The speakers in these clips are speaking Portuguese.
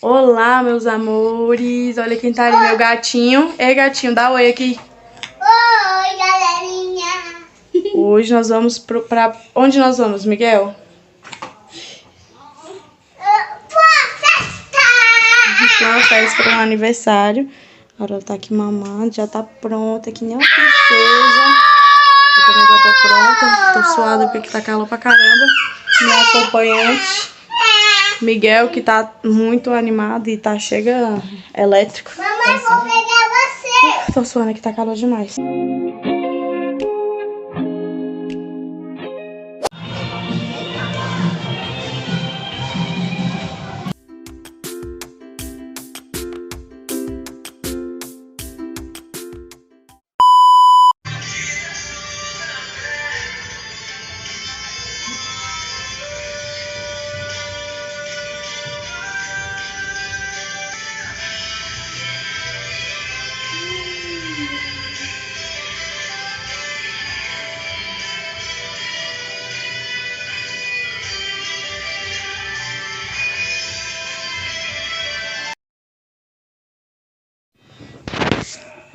Olá, meus amores. Olha quem tá ali, meu gatinho. Ei, gatinho, dá oi aqui. Oi, galerinha. Hoje nós vamos pra... Onde nós vamos, Miguel? Pra uma festa, pra um aniversário. A Aurora tá aqui mamando, já tá pronta, que nem uma princesa. Eu também já tô pronta. Tô suada porque tá calor pra caramba. Meu acompanhante, Miguel, que tá muito animado e tá chega elétrico. Mamãe, vou pegar você. Tô suando aqui, tá calor demais.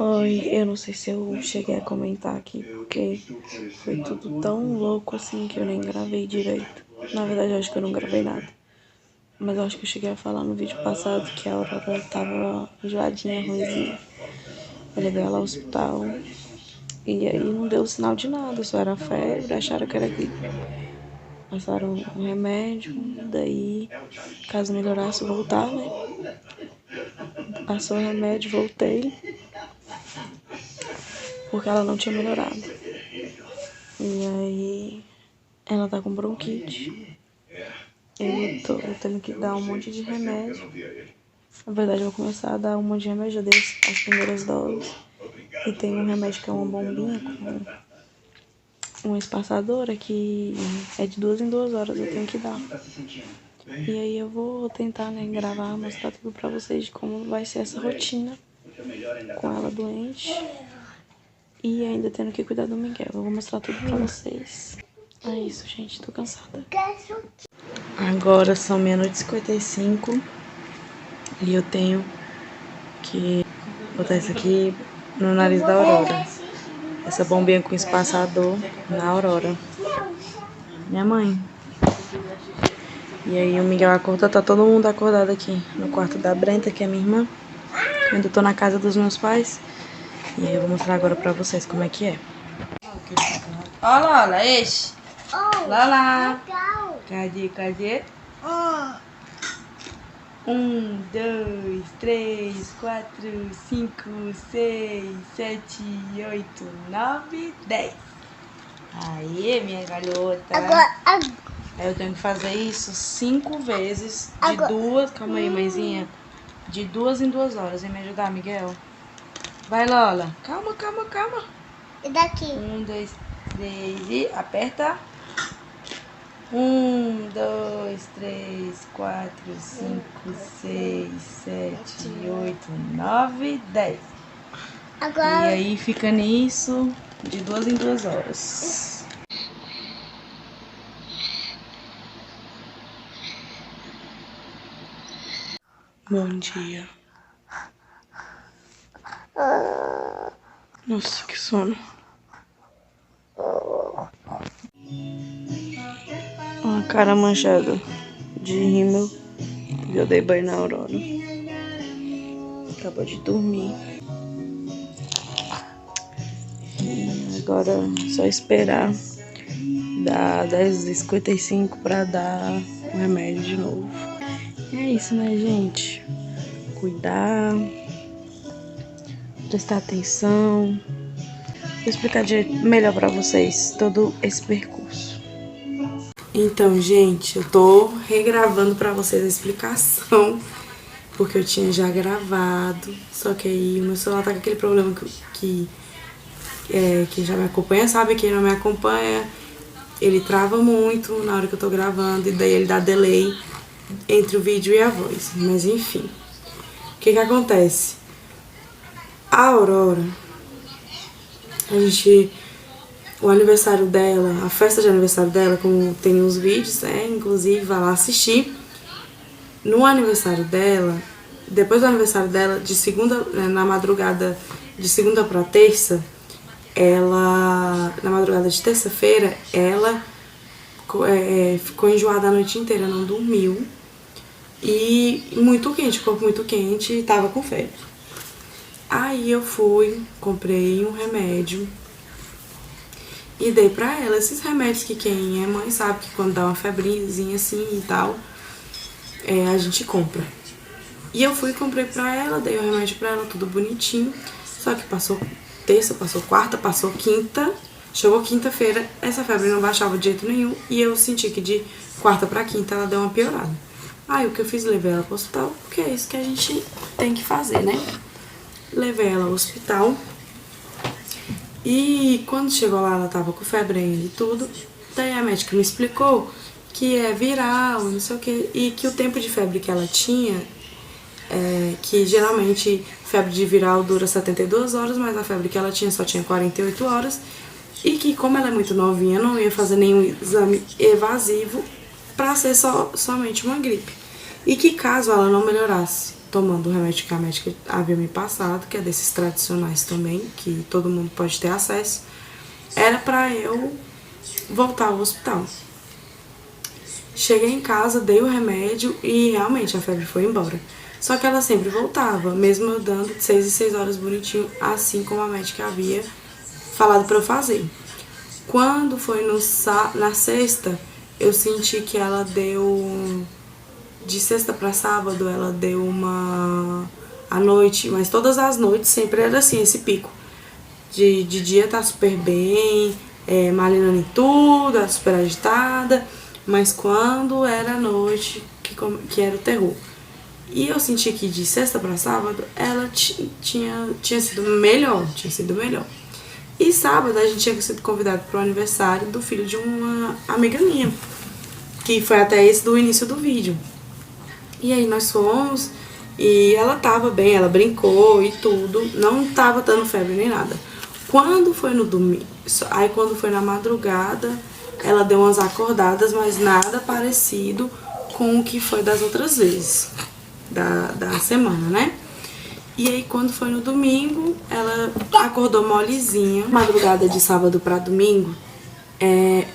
Oi, eu não sei se eu cheguei a comentar aqui, porque foi tudo tão louco assim que eu nem gravei direito. Na verdade, eu acho que eu não gravei nada. Mas eu acho que eu cheguei a falar no vídeo passado que a Aurora tava enjoadinha, ruimzinha. Eu levei ela ao hospital e aí não deu sinal de nada, só era febre, acharam que era gripe. Passaram um remédio, daí, caso melhorasse, voltar, né? Passou o remédio, voltei. Porque ela não tinha melhorado. E aí, ela tá com bronquite. Eu tô tendo que dar um monte de remédio. Na verdade, eu vou começar a dar um monte de remédio. Eu dei as primeiras doses. E tem um remédio que é uma bombinha com uma espaçadora que é de 2 em 2 horas eu tenho que dar. E aí eu vou tentar, né, gravar, mostrar tudo pra vocês de como vai ser essa rotina com ela doente. E ainda tendo que cuidar do Miguel. Eu vou mostrar tudo pra vocês. É isso, gente. Tô cansada. Agora são 00:55. E eu tenho que botar isso aqui no nariz da Aurora. Essa bombinha com espaçador na Aurora. Minha mãe. E aí o Miguel acorda. Tá todo mundo acordado aqui no quarto da Brenta, que é minha irmã. Eu ainda tô na casa dos meus pais. E aí eu vou mostrar agora pra vocês como é que é. Ó, Lola, esse. Lola. Cadê? 1, 2, 3, 4, 5, 6, 7, 8, 9, 10. Aí, minha garota. Aí eu tenho que fazer isso 5 vezes de 2. Calma aí, mãezinha. De 2 em 2 horas. Vem me ajudar, Miguel. Vai, Lola. Calma. E daqui? 1, 2, 3 e aperta. 1, 2, 3, 4, 5, 6, 7, 8, 9, 10. Agora... E aí fica nisso de 2 em 2 horas. Bom dia. Nossa, que sono. Uma cara manchada de rímel. Eu dei banho na Aurora. Acabou de dormir. E agora é só esperar dar 10h55 pra dar o remédio de novo. E é isso, né, gente? Cuidar, prestar atenção. Vou explicar melhor pra vocês todo esse percurso. Então, gente, eu tô regravando pra vocês a explicação, porque eu tinha já gravado, só que aí o meu celular tá com aquele problema que já me acompanha, sabe? Quem não me acompanha, ele trava muito na hora que eu tô gravando, e daí ele dá delay entre o vídeo e a voz. Mas enfim, o que acontece? A Aurora, o aniversário dela, a festa de aniversário dela, como tem os vídeos, né? Inclusive, vai lá assistir. No aniversário dela, depois do aniversário dela, de segunda, na madrugada de segunda pra terça, na madrugada de terça-feira, ela ficou enjoada a noite inteira, não dormiu. E muito quente, corpo muito quente, e tava com febre. Aí eu fui, comprei um remédio e dei pra ela. Esses remédios que quem é mãe sabe que quando dá uma febrezinha assim e tal, a gente compra. E eu fui e comprei pra ela, dei o remédio pra ela, tudo bonitinho. Só que passou terça, passou quarta, passou quinta. Chegou quinta-feira, essa febre não baixava de jeito nenhum. E eu senti que de quarta pra quinta ela deu uma piorada. Aí o que eu fiz, levei ela pro hospital, porque é isso que a gente tem que fazer, né? Levei ela ao hospital. E quando chegou lá, ela tava com febre ainda e tudo. Daí a médica me explicou que é viral, não sei o que. E que o tempo de febre que ela tinha, que geralmente febre de viral dura 72 horas, mas a febre que ela tinha só tinha 48 horas. E que como ela é muito novinha, não ia fazer nenhum exame evasivo pra ser somente uma gripe. E que caso ela não melhorasse tomando o remédio que a médica havia me passado, que é desses tradicionais também, que todo mundo pode ter acesso, era pra eu voltar ao hospital. Cheguei em casa, dei o remédio e realmente a febre foi embora. Só que ela sempre voltava, mesmo eu dando de 6 em 6 horas bonitinho, assim como a médica havia falado pra eu fazer. Quando foi na sexta, eu senti que ela deu... De sexta pra sábado, ela deu à noite, mas todas as noites sempre era assim, esse pico. De dia tá super bem, malinando em tudo, era super agitada, mas quando era à noite, que era o terror. E eu senti que de sexta pra sábado, ela tinha sido melhor, E sábado a gente tinha sido convidado pro aniversário do filho de uma amiga minha, que foi até esse do início do vídeo. E aí nós fomos e ela tava bem, ela brincou e tudo, não tava dando febre nem nada. Quando foi no domingo, aí quando foi na madrugada, ela deu umas acordadas, mas nada parecido com o que foi das outras vezes da semana, né? E aí quando foi no domingo, ela acordou molezinha. Madrugada de sábado pra domingo,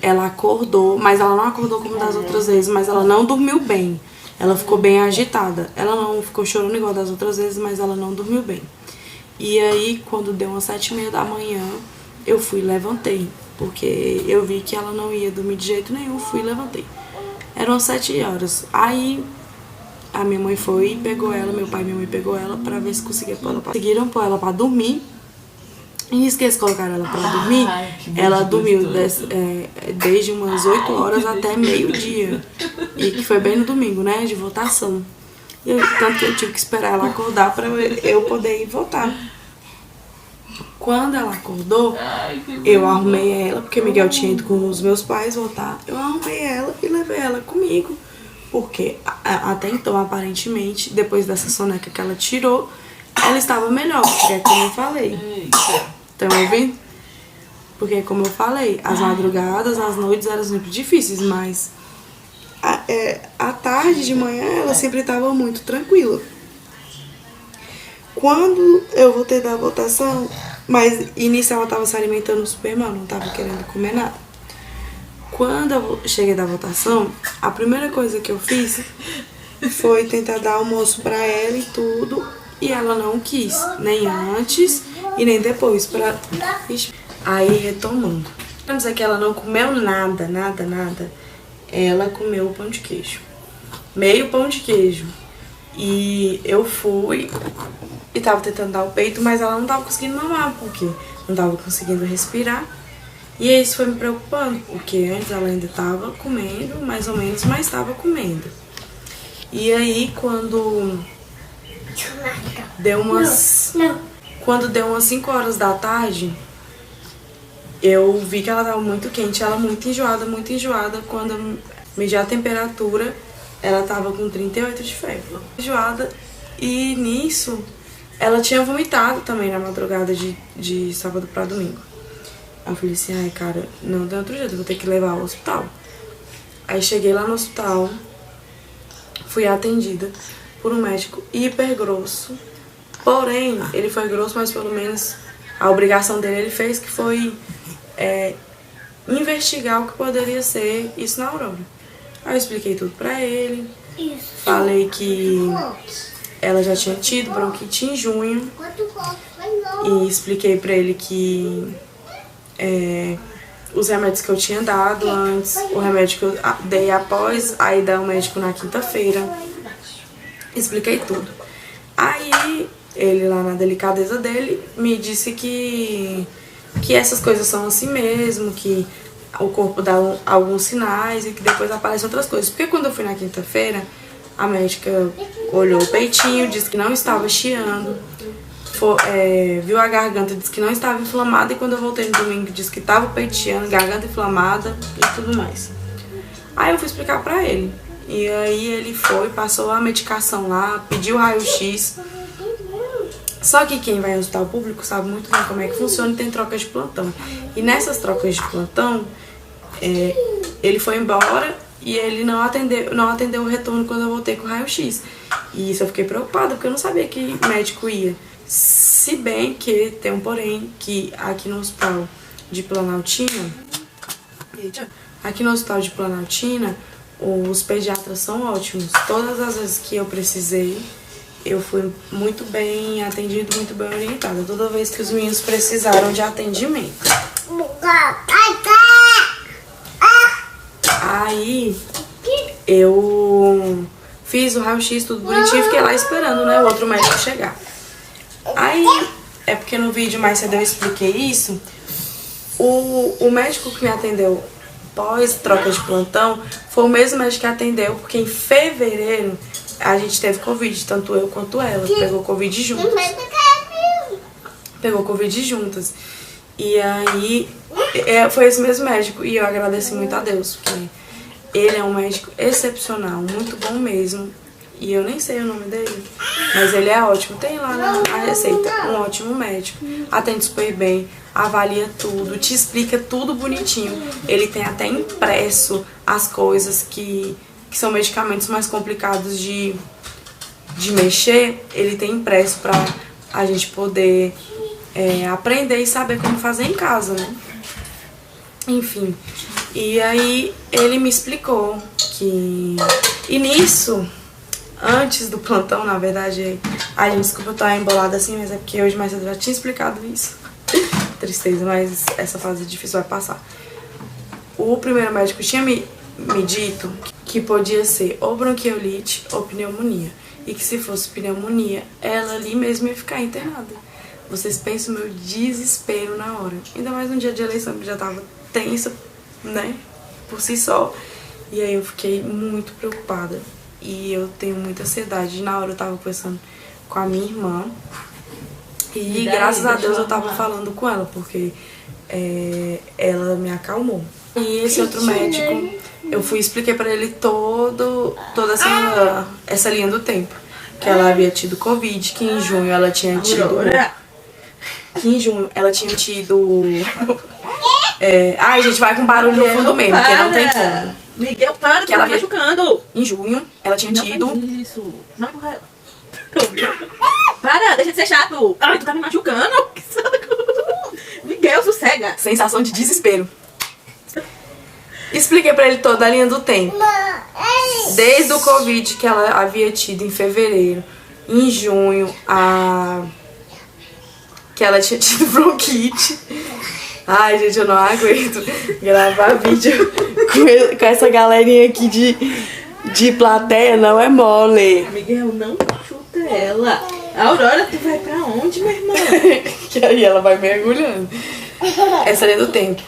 ela acordou, mas ela não acordou como das outras vezes, mas ela não dormiu bem. Ela ficou bem agitada. Ela não ficou chorando igual das outras vezes, mas ela não dormiu bem. E aí, quando deu umas 7h30 da manhã, eu fui e levantei. Porque eu vi que ela não ia dormir de jeito nenhum, fui e levantei. Eram 7 horas. Aí, a minha mãe foi e pegou ela, meu pai e minha mãe pegou ela pra ver se conseguia pôr ela pra... Conseguiram pôr ela pra dormir. E esqueci de colocar ela pra dormir. Ela dormiu desde umas 8 horas até meio-dia. E que foi bem no domingo, né? De votação. Tanto que eu tive que esperar ela acordar pra eu poder ir votar. Quando ela acordou, eu arrumei ela, porque Miguel tinha ido com os meus pais votar. Eu arrumei ela e levei ela comigo. Porque até então, aparentemente, depois dessa soneca que ela tirou, ela estava melhor, porque é como eu falei. Estão ouvindo? Porque, como eu falei, as madrugadas, as noites eram sempre difíceis, mas à tarde, de manhã, ela sempre estava muito tranquila. Quando eu voltei da votação, mas inicial ela estava se alimentando super mal, não estava querendo comer nada. Quando eu cheguei da votação, a primeira coisa que eu fiz foi tentar dar almoço pra ela e tudo, e ela não quis, nem antes e nem depois. Aí, retomando. Vamos dizer que ela não comeu nada. Ela comeu o pão de queijo. Meio pão de queijo. E eu fui e tava tentando dar o peito, mas ela não tava conseguindo mamar, porque não tava conseguindo respirar. E isso foi me preocupando, porque antes ela ainda tava comendo, mais ou menos, mas tava comendo. E aí, quando deu umas 5 horas da tarde, eu vi que ela tava muito quente, ela muito enjoada. Quando eu medi a temperatura, ela tava com 38 de febre. Enjoada, e nisso, ela tinha vomitado também na madrugada de sábado pra domingo. Aí eu falei assim, ai cara, não tem outro jeito, eu vou ter que levar ao hospital. Aí cheguei lá no hospital, fui atendida por um médico hiper grosso. Porém, ele foi grosso, mas pelo menos a obrigação dele ele fez, que foi investigar o que poderia ser isso na Aurora. Aí eu expliquei tudo pra ele, falei que ela já tinha tido bronquite em junho e expliquei pra ele que os remédios que eu tinha dado antes, o remédio que eu dei após a ida ao médico na quinta-feira, expliquei tudo. Aí ele, lá na delicadeza dele, me disse que essas coisas são assim mesmo, que o corpo dá alguns sinais e que depois aparecem outras coisas. Porque quando eu fui na quinta-feira, a médica olhou o peitinho, disse que não estava chiando, viu a garganta, disse que não estava inflamada, e quando eu voltei no domingo, disse que estava peiteando, garganta inflamada e tudo mais. Aí eu fui explicar pra ele. E aí ele foi, passou a medicação lá, pediu raio-x. Só que quem vai em hospital público sabe muito bem como é que funciona e tem trocas de plantão. E nessas trocas de plantão, ele foi embora e ele não atendeu o retorno quando eu voltei com o raio-x. E isso eu fiquei preocupada, porque eu não sabia que médico ia. Se bem que tem um porém, que aqui no hospital de Planaltina, os pediatras são ótimos. Todas as vezes que eu precisei, eu fui muito bem atendido, muito bem orientada. Toda vez que os meninos precisaram de atendimento. Aí eu fiz o raio-x, tudo bonitinho, fiquei lá esperando, né, o outro médico chegar. Aí, é porque no vídeo mais cedo eu expliquei isso, o médico que me atendeu pós troca de plantão foi o mesmo médico que atendeu, porque em fevereiro a gente teve Covid, tanto eu quanto ela, pegou Covid juntas. E aí, foi esse mesmo médico, e eu agradeço muito a Deus, porque ele é um médico excepcional, muito bom mesmo. E eu nem sei o nome dele, mas ele é ótimo. Tem lá na receita, um ótimo médico. Atende super bem, avalia tudo, te explica tudo bonitinho. Ele tem até impresso as coisas que são medicamentos mais complicados de mexer. Ele tem impresso pra a gente poder aprender e saber como fazer em casa, né? Enfim, e aí ele me explicou que... E nisso... Antes do plantão, na verdade, ai, gente, desculpa eu estar embolada assim, mas é porque hoje mais cedo eu já tinha explicado isso. Tristeza, mas essa fase difícil vai passar. O primeiro médico tinha me dito que podia ser ou bronquiolite ou pneumonia. E que se fosse pneumonia, ela ali mesmo ia ficar internada. Vocês pensam o meu desespero na hora. Ainda mais no dia de eleição, que já tava tensa, né, por si só. E aí eu fiquei muito preocupada. E eu tenho muita ansiedade. Na hora eu tava conversando com a minha irmã. E graças a Deus eu tava falando com ela, porque ela me acalmou. E esse outro médico, eu fui e expliquei pra ele toda essa linha do tempo. Que ela havia tido Covid, que em junho ela tinha tido... Ai, gente, vai com barulho no fundo mesmo, porque não tem fundo. Miguel, para, que ela tá machucando. Em junho, ela tinha tido... Isso, não empurra ela. Para, deixa de ser chato. Ai, tu tá me machucando. Que saco. Miguel, sossega. Sensação de desespero. Expliquei pra ele toda a linha do tempo. Desde o Covid que ela havia tido em fevereiro, em junho, que ela tinha tido bronquite. Ai, gente, eu não aguento gravar vídeo com essa galerinha aqui de plateia, não é mole. Miguel, não chuta ela. Aurora, tu vai pra onde, minha irmã? Que aí ela vai mergulhando. Essa linha do tempo.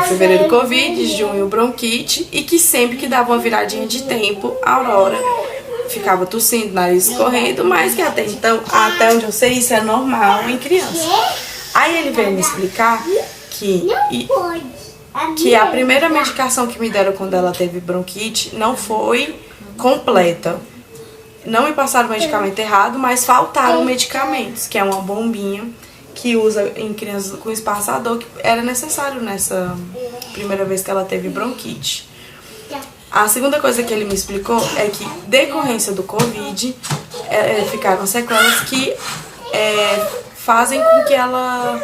Fevereiro Covid, junho bronquite, e que sempre que dava uma viradinha de tempo, a Aurora ficava tossindo, nariz escorrendo, mas que até então, até onde eu sei, isso é normal em criança. Aí ele veio me explicar que a primeira medicação que me deram quando ela teve bronquite não foi completa. Não me passaram o medicamento errado, mas faltaram medicamentos, que é uma bombinha que usa em crianças com espaçador, que era necessário nessa primeira vez que ela teve bronquite. A segunda coisa que ele me explicou é que, decorrência do Covid, ficaram sequelas que fazem com que ela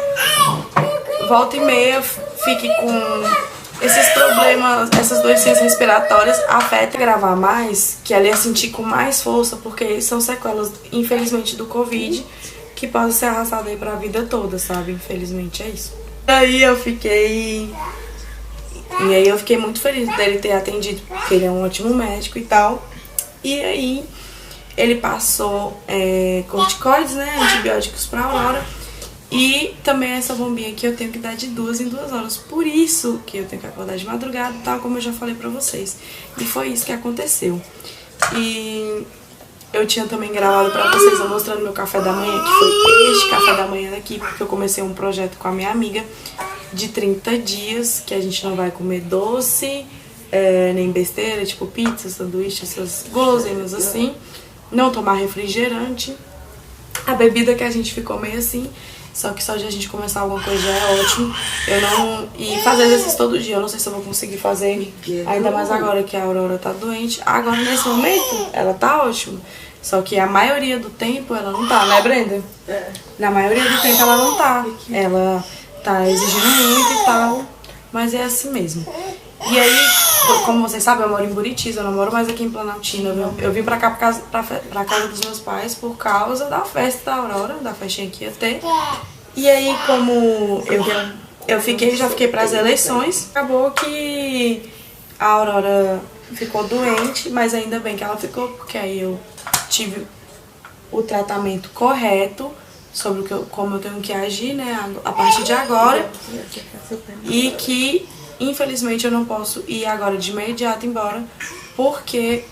volta e meia fique com esses problemas, essas doenças respiratórias, afeta gravar mais, que ela ia sentir com mais força, porque são sequelas, infelizmente, do Covid, que podem ser arrastadas aí pra vida toda, sabe? Infelizmente é isso. E aí eu fiquei muito feliz dele ter atendido, porque ele é um ótimo médico e tal. E aí ele passou corticoides, né, antibióticos pra Aurora. E também essa bombinha aqui eu tenho que dar de 2 em 2 horas. Por isso que eu tenho que acordar de madrugada, tal como eu já falei pra vocês. E foi isso que aconteceu. E eu tinha também gravado pra vocês eu mostrando meu café da manhã, que foi este café da manhã daqui, porque eu comecei um projeto com a minha amiga de 30 dias, que a gente não vai comer doce, nem besteira, tipo pizza, sanduíche, essas guloseimas assim. Não tomar refrigerante. A bebida que a gente ficou meio assim, só que só de a gente começar alguma coisa já é ótimo. E fazer exercício todo dia, eu não sei se eu vou conseguir fazer, ainda mais agora que a Aurora tá doente. Agora, nesse momento, ela tá ótima. Só que a maioria do tempo ela não tá, né, Brenda? Na maioria do tempo ela não tá. Ela tá exigindo muito e tal, mas é assim mesmo. E aí, como vocês sabem, eu moro em Buritis, eu não moro mais aqui em Planaltina. Eu vim pra cá pra casa dos meus pais por causa da festa da Aurora, da festinha que ia ter. E aí, como eu já fiquei pras eleições, acabou que a Aurora ficou doente, mas ainda bem que ela ficou, porque aí eu tive o tratamento correto sobre como eu tenho que agir, né, a partir de agora. E que infelizmente eu não posso ir agora de imediato embora, porque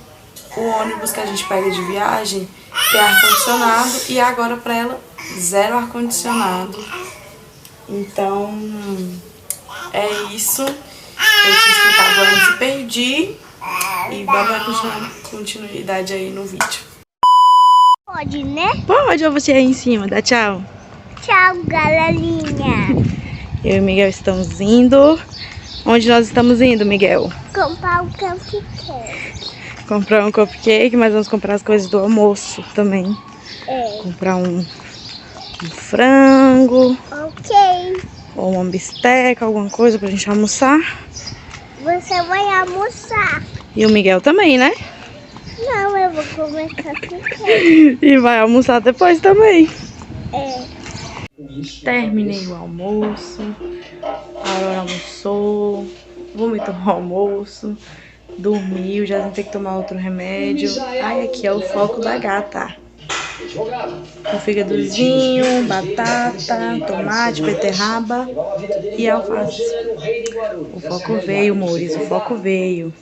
o ônibus que a gente pega de viagem tem ar-condicionado e agora pra ela, 0 ar-condicionado. Então, é isso. Eu tinha explicado antes e perdi. E vamos dar continuidade aí no vídeo. Pode, né? Pode, ou você aí em cima, dá tchau. Tchau, galerinha. Eu e o Miguel estamos indo. Onde nós estamos indo, Miguel? Comprar um cupcake. Comprar um cupcake, mas vamos comprar as coisas do almoço também. Comprar um frango. Ok. Ou uma bisteca, alguma coisa pra gente almoçar. Você vai almoçar? E o Miguel também, né? Não, eu vou comer cupcake. E vai almoçar depois também. Terminei o almoço. A Aurora almoçou. Vomitou o almoço. Dormiu, já tem que tomar outro remédio. Ai, aqui é o foco da gata. Um fígadozinho, batata, tomate, beterraba e alface. O foco veio, amores, o foco veio.